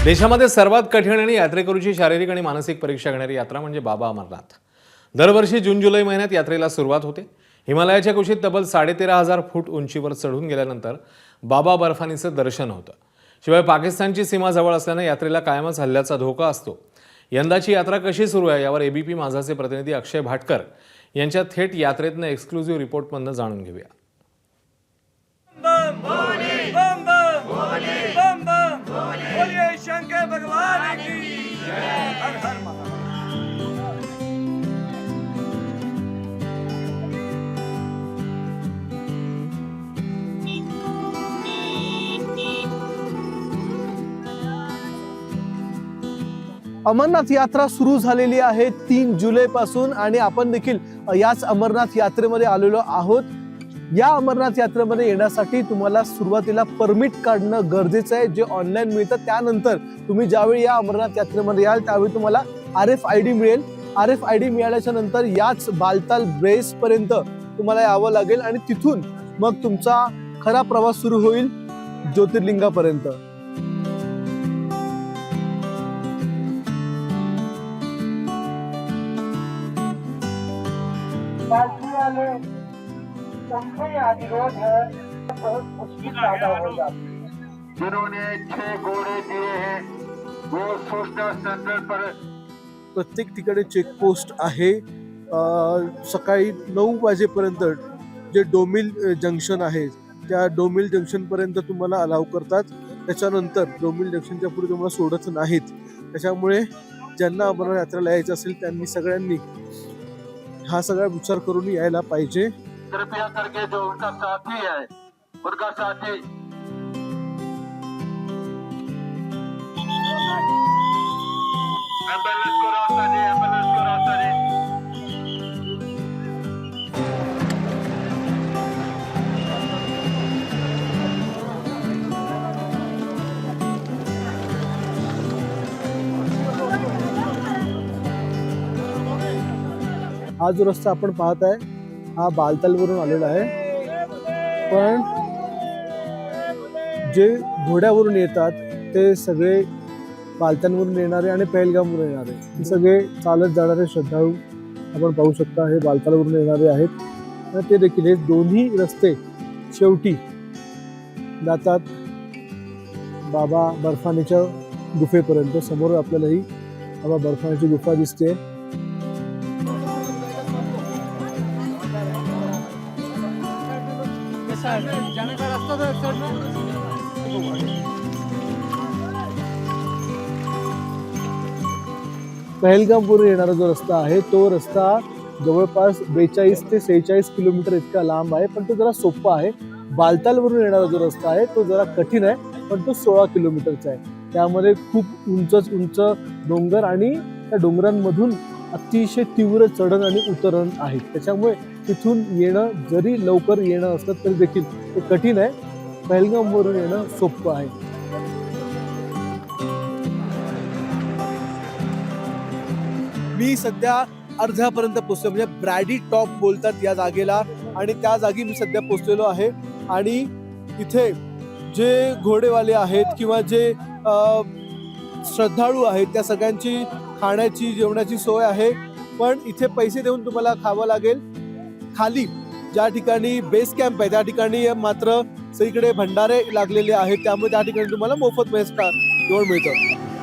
देशामध्ये सर्वात कठीण आणि यात्रेकरूची शारीरिक आणि मानसिक परीक्षा घेणारी यात्रा म्हणजे बाबा अमरनाथ। दरवर्षी जून-जुलै महिन्यात यात्रेला सुरुवात होते। हिमालयाच्या कुशीत तब्बल 13,500 फूट उंचीवर चढून गेल्यानंतर बाबा बर्फानीचं दर्शन होतं। शिवाय पाकिस्तानची सीमा जवळ असल्याने यात्रेला कायमच हल्ल्याचा धोका असतो। यंदाची यात्रा कशी सुरू आहे यावर एबीपी माझाचे प्रतिनिधी अक्षय भाटकर यांच्या थेट यात्रेतनं एक्सक्लुझिव्ह रिपोर्टमधनं जाणून घेऊया। शंकर भगवान की हर हर महादेव। अमरनाथ यात्रा सुरू झालेली आहे 3 जुलै पासून आणि आपण देखील याच अमरनाथ यात्रेमध्ये आलेलो आहोत। या अमरनाथ यात्रेमध्ये येण्यासाठी तुम्हाला सुरुवातीला परमिट काढणं गरजेचं आहे, जे ऑनलाईन मिळतं। त्यानंतर तुम्ही ज्यावेळी या अमरनाथ यात्रेमध्ये याल त्यावेळी तुम्हाला RFID मिळेल। RFID मिळाल्याच्या नंतर याच बालताल बेस पर्यंत तुम्हाला यावं लागेल आणि तिथून मग तुमचा खरा प्रवास सुरू होईल ज्योतिर्लिंगापर्यंत। उनसे अनुरोध है, बहुत मुश्किल पैदा हो जाती है। जिन्होंने 6 घोड़े दिए हैं वो सूचना सेंटर पर प्रत्येक ठिकाणी चेकपोस्ट आहे। सकाळी 9 वाजेपर्यंत जे डोमिल जंक्शन आहे त्या डोमिल जंक्शन पर्यंत तुम्हाला अलाव करतात। त्याच्यानंतर डोमिल जंक्शनच्या पुढे तुम्हाला सोडत नाहीत। त्याच्यामुळे ज्यांना अमरनाथ यात्रेला यायचं असेल त्यांनी सगळ्यांनी हा सगळा विचार करून यायला पाहिजे। कृपया करके जो उनका साथी है उनका साथी एम्बुलेंस को रास्ता दे, एम्बुलेंस को रास्ता दे। हा जो रस्ता आपण पाहत आहे हा बालतालवरून आलेला आहे, पण जे घोड्यावरून येतात ते सगळे बालतालवरून येणारे आणि पहलगामवरून येणारे हे सगळे चालत जाणारे श्रद्धाळू आपण पाहू शकता। हे बालतालवरून येणारे आहेत आणि ते देखील हे दोन्ही रस्ते शेवटी जातात बाबा बर्फानीच्या गुफेपर्यंत। समोर आपल्याला ही बाबा बर्फानीची गुफा दिसते। जाने का रास्ता था पहलगामवरून येणारा जो रस्ता आहे तो रस्ता जवळपास 42 ते 46 किलोमीटर इतका लांब आहे, पण तो जरा सोपा आहे। बालतालवरून येणारा जो रस्ता आहे तो जरा कठीण आहे, पण तो 16 किलोमीटरचा आहे। त्यामध्ये खूप उंच डोंगर आणि त्या डोंगरांमधून अतिशय तीव्र चढण आणि उतरण आहे। त्याच्यामुळे तिथून येणं जरी लवकर येणं असलं तरी देखील ते कठीण आहे। पहलगामवरून येणं सोपं आहे। मी सध्या अर्ध्यापर्यंत पोहोचलो, म्हणजे ब्रॅडी टॉप बोलतात या जागेला, आणि त्या जागी मी सध्या पोहोचलेलो आहे। आणि इथे जे घोडेवाले आहेत किंवा जे श्रद्धाळू आहेत त्या सगळ्यांची खाण्याची जेवणाची सोय आहे, पण इथे पैसे देऊन तुम्हाला खावं लागेल। खाली ज्या ठिकाणी बेस कॅम्प आहे त्या ठिकाणी मात्र सगळीकडे भंडारे लागलेले आहेत, त्यामुळे त्या ठिकाणी तुम्हाला मोफत जेवण मिळतं।